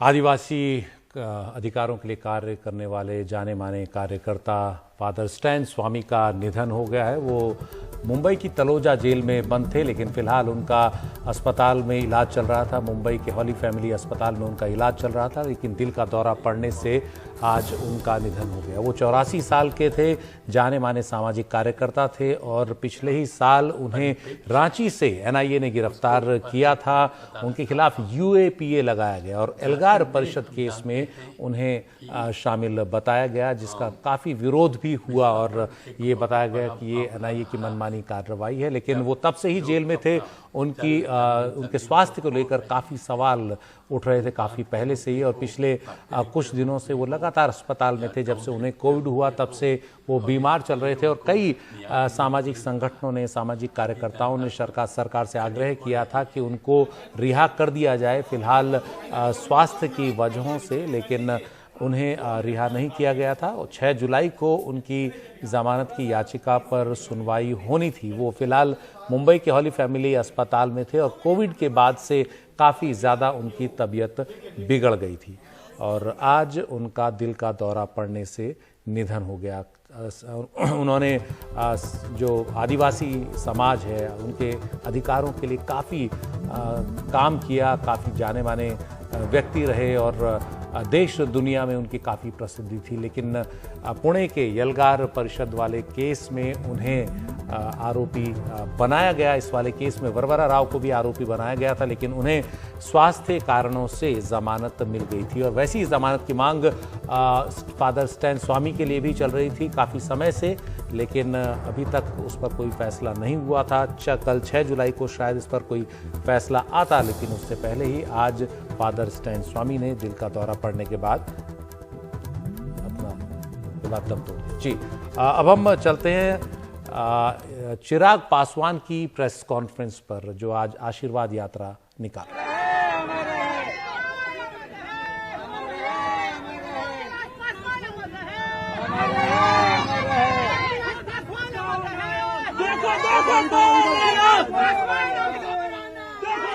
आदिवासी अधिकारों के लिए कार्य करने वाले जाने माने कार्यकर्ता फादर स्टैन स्वामी का निधन हो गया है। वो मुंबई की तलोजा जेल में बंद थे, लेकिन फिलहाल उनका अस्पताल में इलाज चल रहा था। मुंबई के हॉली फैमिली अस्पताल में उनका इलाज चल रहा था, लेकिन दिल का दौरा पड़ने से आज उनका निधन हो गया। वो 84 साल के थे, जाने माने सामाजिक कार्यकर्ता थे और पिछले ही साल उन्हें रांची से एनआईए ने गिरफ्तार किया था। उनके खिलाफ यूएपीए लगाया गया और एल्गार परिषद केस में उन्हें शामिल बताया गया, जिसका काफ़ी विरोध भी हुआ और ये बताया गया कि ये एनआईए की मनमानी कार्रवाई है। लेकिन वो तब से ही जेल में थे। उनके स्वास्थ्य को लेकर काफ़ी सवाल उठ रहे थे काफ़ी पहले से ही, और पिछले कुछ दिनों से वो लगातार अस्पताल में थे। जब से उन्हें कोविड हुआ तब से वो बीमार चल रहे थे और कई सामाजिक संगठनों ने, सामाजिक कार्यकर्ताओं ने सरकार से आग्रह किया था कि उनको रिहा कर दिया जाए फिलहाल स्वास्थ्य की वजहों से, लेकिन उन्हें रिहा नहीं किया गया था। 6 जुलाई को उनकी जमानत की याचिका पर सुनवाई होनी थी। वो फिलहाल मुंबई के हॉली फैमिली अस्पताल में थे और कोविड के बाद से काफ़ी ज़्यादा उनकी तबीयत बिगड़ गई थी और आज उनका दिल का दौरा पड़ने से निधन हो गया। उन्होंने जो आदिवासी समाज है उनके अधिकारों के लिए काफ़ी काम किया, काफ़ी जाने माने व्यक्ति रहे और देश दुनिया में उनकी काफ़ी प्रसिद्धि थी। लेकिन पुणे के एल्गार परिषद वाले केस में उन्हें आरोपी बनाया गया। इस वाले केस में वरवरा राव को भी आरोपी बनाया गया था, लेकिन उन्हें स्वास्थ्य कारणों से जमानत मिल गई थी और वैसी ही जमानत की मांग फादर स्टैन स्वामी के लिए भी चल रही थी काफ़ी समय से, लेकिन अभी तक उस पर कोई फैसला नहीं हुआ था। कल 6 जुलाई को शायद इस पर कोई फैसला आता, लेकिन उससे पहले ही आज फादर स्टैन स्वामी ने दिल का दौरा पड़ने के बाद अपना दम तोड़ दिया। जी, अब हम चलते हैं चिराग पासवान की प्रेस कॉन्फ्रेंस पर, जो आज आशीर्वाद यात्रा निकाल।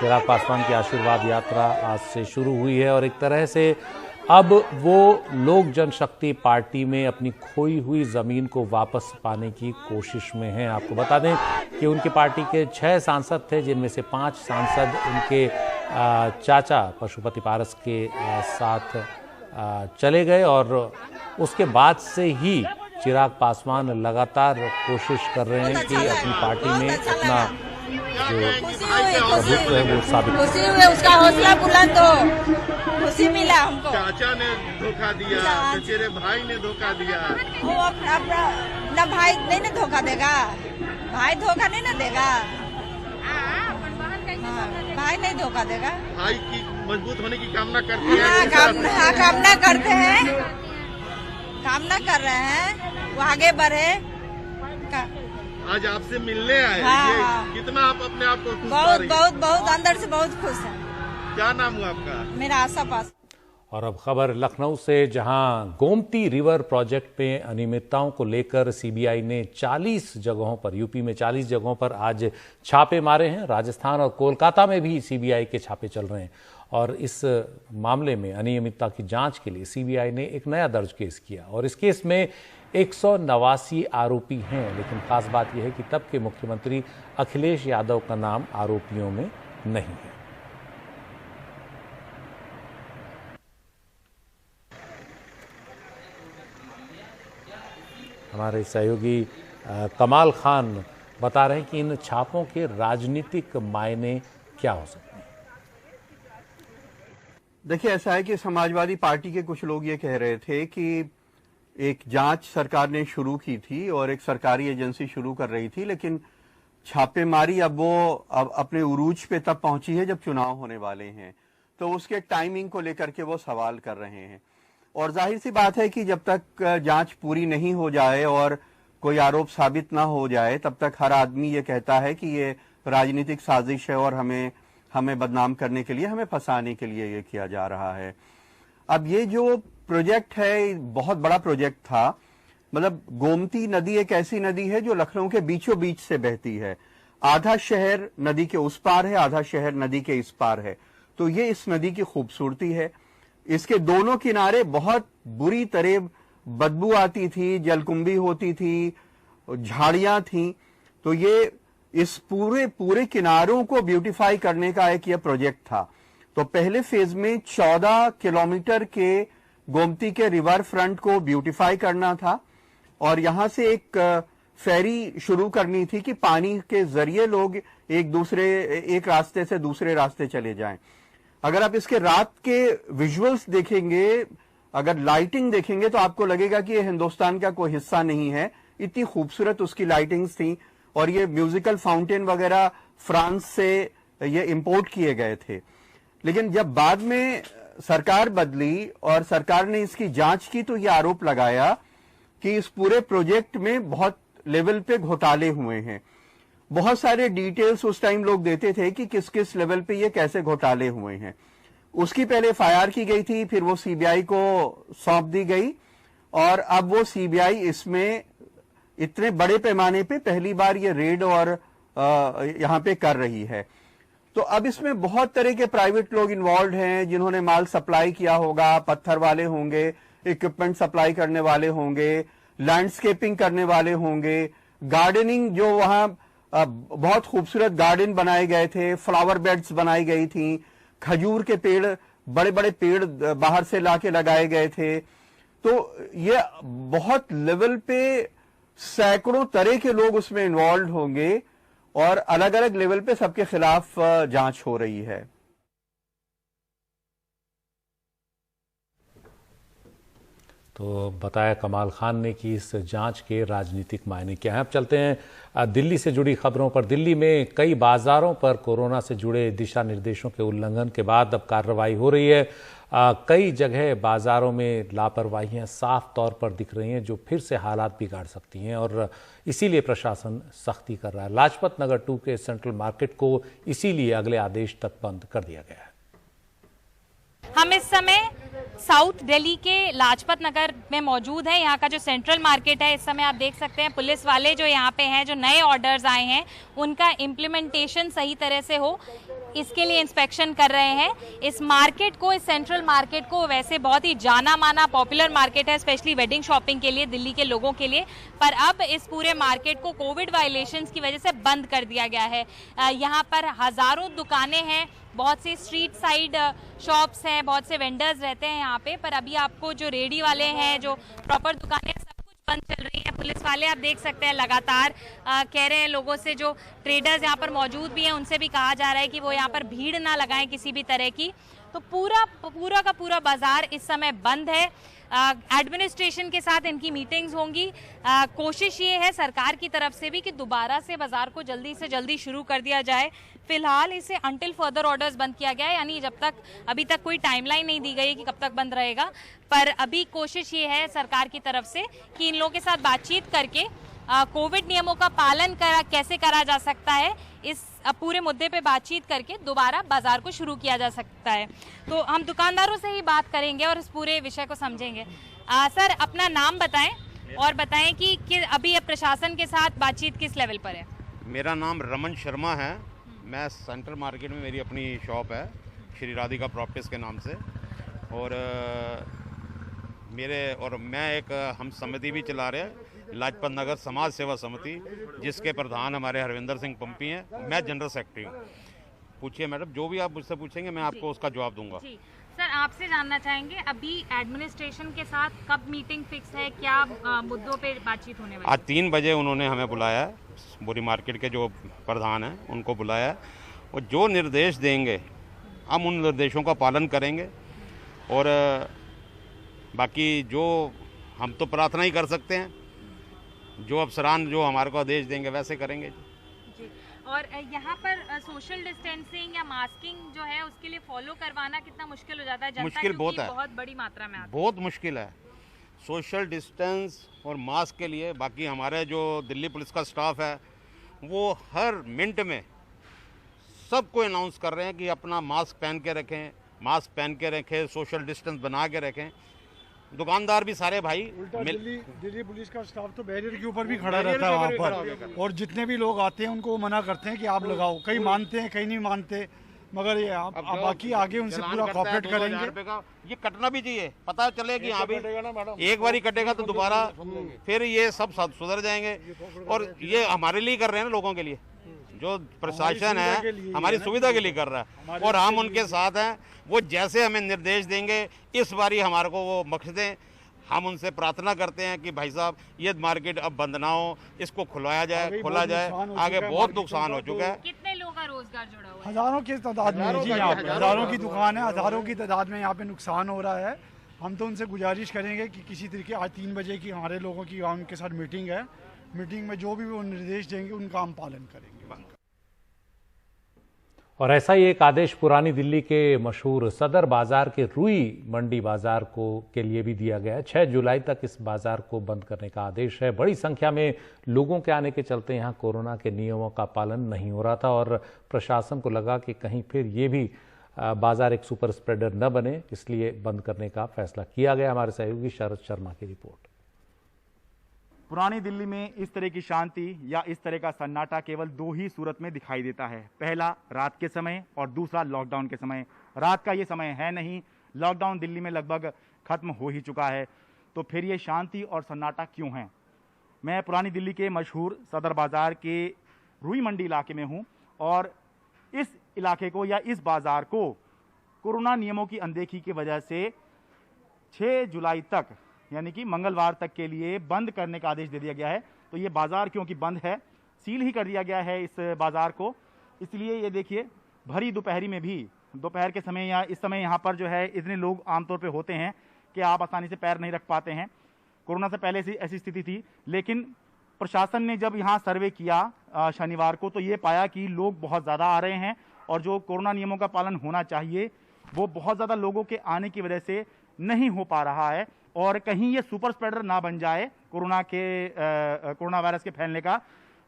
चिराग पासवान की आशीर्वाद यात्रा आज से शुरू हुई है और एक तरह से अब वो लोक जनशक्ति पार्टी में अपनी खोई हुई जमीन को वापस पाने की कोशिश में हैं। आपको बता दें कि उनकी पार्टी के 6 सांसद थे, जिनमें से 5 सांसद उनके चाचा पशुपति पारस के साथ चले गए और उसके बाद से ही चिराग पासवान लगातार कोशिश कर रहे हैं कि अपनी पार्टी में अपना जो प्रभुत्व है वो साबित। खुशी हुई, उसका हौसला बुलंद हो, खुशी मिला हमको। चाचा ने धोखा दिया, चचेरे भाई ने धोखा दिया। वो अपना भाई नहीं ना धोखा देगा, भाई धोखा नहीं ना देगा। भाई नहीं धोखा देगा। भाई की मजबूत होने की कामना करते हैं। कामना करते हैं, कामना कर रहे हैं वो आगे बढ़े। आज आपसे मिलने आए। हाँ। कितना आप अपने आप को खुश? बहुत अंदर से बहुत खुश है। क्या नाम हुआ आपका? मेरा आशा पास। और अब खबर लखनऊ से, जहां गोमती रिवर प्रोजेक्ट में अनियमितताओं को लेकर सीबीआई ने 40 जगहों पर, यूपी में 40 जगहों पर आज छापे मारे हैं। राजस्थान और कोलकाता में भी सीबीआई के छापे चल रहे हैं और इस मामले में अनियमितता की जांच के लिए सीबीआई ने एक नया दर्ज केस किया और इस केस में 189 आरोपी हैं। लेकिन खास बात यह है कि तब के मुख्यमंत्री अखिलेश यादव का नाम आरोपियों में नहीं है। हमारे सहयोगी कमाल खान बता रहे हैं कि इन छापों के राजनीतिक मायने क्या हो सकते हैं। देखिए, ऐसा है कि समाजवादी पार्टी के कुछ लोग ये कह रहे थे कि एक जांच सरकार ने शुरू की थी और एक सरकारी एजेंसी शुरू कर रही थी, लेकिन छापेमारी अब अपने उरूज पे तब पहुंची है जब चुनाव होने वाले हैं, तो उसके टाइमिंग को लेकर के वो सवाल कर रहे हैं। और जाहिर सी बात है कि जब तक जांच पूरी नहीं हो जाए और कोई आरोप साबित ना हो जाए, तब तक हर आदमी ये कहता है कि ये राजनीतिक साजिश है और हमें बदनाम करने के लिए, हमें फंसाने के लिए ये किया जा रहा है। अब ये जो प्रोजेक्ट है, बहुत बड़ा प्रोजेक्ट था। मतलब गोमती नदी एक ऐसी नदी है जो लखनऊ के बीचों बीच से बहती है। आधा शहर नदी के उस पार है, आधा शहर नदी के इस पार है। तो ये इस नदी की खूबसूरती है। इसके दोनों किनारे बहुत बुरी तरह बदबू आती थी, जलकुंभी होती थी, झाड़ियां थी। तो ये इस पूरे किनारों को ब्यूटीफाई करने का एक ये प्रोजेक्ट था। तो पहले फेज में 14 किलोमीटर के गोमती के रिवर फ्रंट को ब्यूटीफाई करना था और यहां से एक फेरी शुरू करनी थी कि पानी के जरिए लोग एक रास्ते से दूसरे रास्ते चले जाएं। अगर आप इसके रात के विजुअल्स देखेंगे, अगर लाइटिंग देखेंगे तो आपको लगेगा कि ये हिंदुस्तान का कोई हिस्सा नहीं है, इतनी खूबसूरत उसकी लाइटिंग्स थी। और ये म्यूजिकल फाउंटेन वगैरह फ्रांस से ये इंपोर्ट किए गए थे। लेकिन जब बाद में सरकार बदली और सरकार ने इसकी जांच की तो ये आरोप लगाया कि इस पूरे प्रोजेक्ट में बहुत लेवल पे घोटाले हुए हैं। बहुत सारे डिटेल्स उस टाइम लोग देते थे कि किस किस लेवल पे ये कैसे घोटाले हुए हैं। उसकी पहले एफआईआर की गई थी, फिर वो सीबीआई को सौंप दी गई और अब वो सीबीआई इसमें इतने बड़े पैमाने पे पहली बार ये रेड और यहां पे कर रही है। तो अब इसमें बहुत तरह के प्राइवेट लोग इन्वॉल्व हैं जिन्होंने माल सप्लाई किया होगा, पत्थर वाले होंगे, इक्विपमेंट सप्लाई करने वाले होंगे, लैंडस्केपिंग करने वाले होंगे, गार्डनिंग, जो वहां बहुत खूबसूरत गार्डन बनाए गए थे, फ्लावर बेड्स बनाई गई थी, खजूर के पेड़, बड़े बड़े पेड़ बाहर से लाके लगाए गए थे। तो ये बहुत लेवल पे सैकड़ों तरह के लोग उसमें इन्वॉल्व होंगे और अलग अलग लेवल पे सबके खिलाफ जांच हो रही है। तो बताया कमाल खान ने कि इस जांच के राजनीतिक मायने क्या हैं। अब चलते हैं दिल्ली से जुड़ी खबरों पर। दिल्ली में कई बाजारों पर कोरोना से जुड़े दिशा निर्देशों के उल्लंघन के बाद अब कार्रवाई हो रही है। कई जगह बाजारों में लापरवाहियां साफ तौर पर दिख रही हैं जो फिर से हालात बिगाड़ सकती हैं और इसीलिए प्रशासन सख्ती कर रहा है। लाजपत नगर 2 के सेंट्रल मार्केट को इसीलिए अगले आदेश तक बंद कर दिया गया है। हम इस समय साउथ दिल्ली के लाजपत नगर में मौजूद है। यहाँ का जो सेंट्रल मार्केट है, इस समय आप देख सकते हैं पुलिस वाले जो यहाँ पे हैं, जो नए ऑर्डर्स आए हैं उनका इम्प्लीमेंटेशन सही तरह से हो, इसके लिए इंस्पेक्शन कर रहे हैं। इस मार्केट को, इस सेंट्रल मार्केट को, वैसे बहुत ही जाना माना पॉपुलर मार्केट है, स्पेशली वेडिंग शॉपिंग के लिए, दिल्ली के लोगों के लिए, पर अब इस पूरे मार्केट को कोविड वायलेशंस की वजह से बंद कर दिया गया है। यहाँ पर हजारों दुकानें हैं, बहुत से स्ट्रीट साइड शॉप्स हैं, बहुत से वेंडर्स रहते हैं यहाँ पे, पर अभी आपको जो रेडी वाले हैं, जो प्रॉपर दुकानें, सब कुछ बंद चल रही है। पुलिस वाले आप देख सकते हैं लगातार कह रहे हैं लोगों से, जो ट्रेडर्स यहाँ पर मौजूद भी हैं उनसे भी कहा जा रहा है कि वो यहाँ पर भीड़ ना लगाएं किसी भी तरह की। तो पूरा का पूरा बाजार इस समय बंद है। एडमिनिस्ट्रेशन के साथ इनकी मीटिंग्स होंगी। कोशिश ये है सरकार की तरफ से भी कि दोबारा से बाजार को जल्दी से जल्दी शुरू कर दिया जाए। फिलहाल इसे अंटिल फर्दर ऑर्डर्स बंद किया गया है, यानी जब तक, अभी तक कोई टाइमलाइन नहीं दी गई है कि कब तक बंद रहेगा, पर अभी कोशिश ये है सरकार की तरफ से कि इन लोगों के साथ बातचीत करके कोविड नियमों का पालन कैसे करा जा सकता है, इस पूरे मुद्दे पे बातचीत करके दोबारा बाजार को शुरू किया जा सकता है। तो हम दुकानदारों से ही बात करेंगे और इस पूरे विषय को समझेंगे। सर, अपना नाम बताएं और बताएं कि अभी प्रशासन के साथ बातचीत किस लेवल पर है। मेरा नाम रमन शर्मा है। मैं सेंट्रल मार्केट में, मेरी अपनी शॉप है श्री राधिका प्रॉपर्टीज के नाम से, और मैं एक हम समिति भी चला रहे हैं, लाजपत नगर समाज सेवा समिति, जिसके प्रधान हमारे हरविंदर सिंह पंपी हैं। मैं जनरल सेक्रेटरी हूँ। पूछिए मैडम, जो भी आप मुझसे पूछेंगे मैं आपको उसका जवाब दूंगा। जी सर, आपसे जानना चाहेंगे अभी एडमिनिस्ट्रेशन के साथ कब मीटिंग फिक्स है, क्या मुद्दों पे बातचीत होने वाली है? आज 3 बजे उन्होंने हमें बुलाया है, पूरी मार्केट के जो प्रधान हैं उनको बुलाया है, और जो निर्देश देंगे हम उन निर्देशों का पालन करेंगे। और बाकी जो हम तो प्रार्थना ही कर सकते हैं, जो अफसरान जो हमारे को आदेश देंगे वैसे करेंगे जी। और यहाँ पर सोशल डिस्टेंसिंग या मास्किंग जो है उसके लिए फॉलो करवाना कितना मुश्किल हो जाता है? जनता मुश्किल बहुत है, बहुत बड़ी मात्रा में आती है। बहुत मुश्किल है सोशल डिस्टेंस और मास्क के लिए। बाकी हमारे जो दिल्ली पुलिस का स्टाफ है वो हर मिनट में सबको अनाउंस कर रहे हैं कि अपना मास्क पहन के रखें, सोशल डिस्टेंस बना के रखें। दुकानदार भी सारे भाई, दिल्ली पुलिस का स्टाफ तो बैरियर के ऊपर भी खड़ा रहता है वहाँ पर, और जितने भी लोग आते हैं उनको मना करते हैं कि आप लगाओ। कई मानते हैं, कई नहीं मानते। मगर ये आप बाकी आगे उनसे पूरा कॉपरेट करेंगे। ये कटना भी चाहिए, पता चले कि हाँ भी एक बार ही कटेगा तो दोबारा फिर ये सब सुधर जाएंगे। और ये हमारे लिए कर रहे हैं ना, लोगों के लिए, जो प्रशासन है हमारी सुविधा के लिए कर रहा है और हम उनके साथ हैं। वो जैसे हमें निर्देश देंगे इस बारी हमारे को वो मकसदें, हम उनसे प्रार्थना करते हैं कि भाई साहब ये मार्केट अब बंद ना हो, इसको खुलवाया जाए, खोला जाए। आगे बहुत नुकसान हो चुका है। कितने लोगों का रोजगार जुड़ा हुआ है? हजारों की तादाद में जी, यहाँ पे हजारों की दुकान है, हजारों की तादाद में यहाँ पे नुकसान हो रहा है। हम तो उनसे गुजारिश करेंगे कि किसी तरीके आज 3 बजे की हमारे लोगों की उनके साथ मीटिंग है, मीटिंग में जो भी वो निर्देश देंगे उनका हम पालन करेंगे। और ऐसा ही एक आदेश पुरानी दिल्ली के मशहूर सदर बाजार के रुई मंडी बाजार के लिए भी दिया गया है। 6 जुलाई तक इस बाजार को बंद करने का आदेश है। बड़ी संख्या में लोगों के आने के चलते यहाँ कोरोना के नियमों का पालन नहीं हो रहा था और प्रशासन को लगा कि कहीं फिर ये भी बाजार एक सुपर स्प्रेडर न बने, इसलिए बंद करने का फैसला किया गया। हमारे सहयोगी शरद शर्मा की रिपोर्ट। पुरानी दिल्ली में इस तरह की शांति या इस तरह का सन्नाटा केवल 2 ही सूरत में दिखाई देता है। पहला रात के समय और दूसरा लॉकडाउन के समय। रात का ये समय है नहीं, लॉकडाउन दिल्ली में लगभग खत्म हो ही चुका है, तो फिर ये शांति और सन्नाटा क्यों है? मैं पुरानी दिल्ली के मशहूर सदर बाजार के रुई मंडी इलाके में हूँ और इस इलाके को या इस बाजार को कोरोना नियमों की अनदेखी की वजह से 6 जुलाई तक यानी कि मंगलवार तक के लिए बंद करने का आदेश दे दिया गया है। तो ये बाजार क्योंकि बंद है, सील ही कर दिया गया है इस बाजार को। इसलिए ये देखिए भरी दोपहरी में भी, दोपहर के समय या इस समय यहाँ पर जो है इतने लोग आमतौर पे होते हैं कि आप आसानी से पैर नहीं रख पाते हैं। कोरोना से पहले से ऐसी स्थिति थी, लेकिन प्रशासन ने जब यहाँ सर्वे किया शनिवार को तो ये पाया कि लोग बहुत ज़्यादा आ रहे हैं और जो कोरोना नियमों का पालन होना चाहिए वो बहुत ज़्यादा लोगों के आने की वजह से नहीं हो पा रहा है। और कहीं ये सुपर स्प्रेडर ना बन जाए कोरोना वायरस के फैलने का,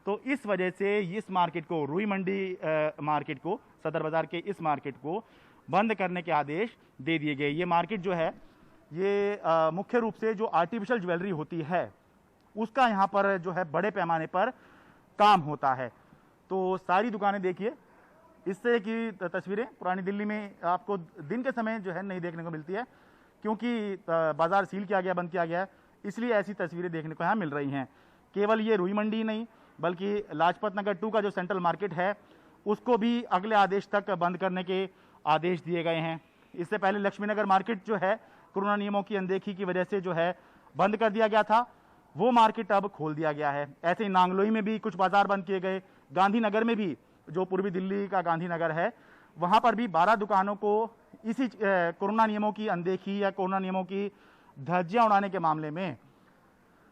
तो इस वजह से इस मार्केट को, रुई मंडी मार्केट को, सदर बाजार के इस मार्केट को बंद करने के आदेश दे दिए गए। ये मार्केट जो है ये मुख्य रूप से जो आर्टिफिशियल ज्वेलरी होती है उसका यहाँ पर जो है बड़े पैमाने पर काम होता है। तो सारी दुकानें देखिए, इससे की तस्वीरें पुरानी दिल्ली में आपको दिन के समय जो है नहीं देखने को मिलती है, क्योंकि बाजार सील किया गया, बंद किया गया है, इसलिए ऐसी तस्वीरें देखने को यहाँ मिल रही हैं। केवल ये रुई मंडी ही नहीं बल्कि लाजपत नगर 2 का जो सेंट्रल मार्केट है उसको भी अगले आदेश तक बंद करने के आदेश दिए गए हैं। इससे पहले लक्ष्मी नगर मार्केट जो है कोरोना नियमों की अनदेखी की वजह से जो है बंद कर दिया गया था, वो मार्केट अब खोल दिया गया है। ऐसे ही नांगलोई में भी कुछ बाजार बंद किए गए। गांधीनगर में भी, जो पूर्वी दिल्ली का गांधीनगर है, वहाँ पर भी 12 दुकानों को इसी कोरोना नियमों की अनदेखी या कोरोना नियमों की धज्जियां उड़ाने के मामले में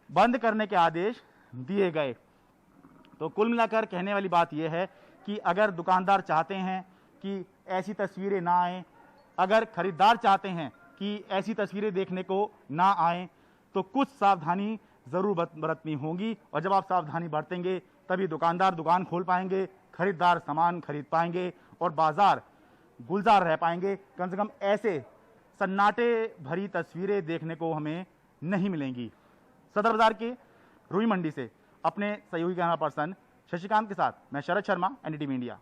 बंद करने के आदेश दिए गए। तो कुल मिलाकर कहने वाली बात यह है कि अगर दुकानदार चाहते हैं कि ऐसी तस्वीरें ना आए, अगर खरीदार चाहते हैं कि ऐसी तस्वीरें देखने को ना आए, तो कुछ सावधानी ज़रूर बरतनी होगी। और जब आप सावधानी बरतेंगे तभी दुकानदार दुकान खोल पाएंगे, खरीदार सामान खरीद पाएंगे और बाजार गुलजार रह पाएंगे। कम से कम ऐसे सन्नाटे भरी तस्वीरें देखने को हमें नहीं मिलेंगी। सदर बाजार के रुई मंडी से अपने सहयोगी कैमरा पर्सन शशिकांत के साथ मैं शरद शर्मा, NDTV इंडिया।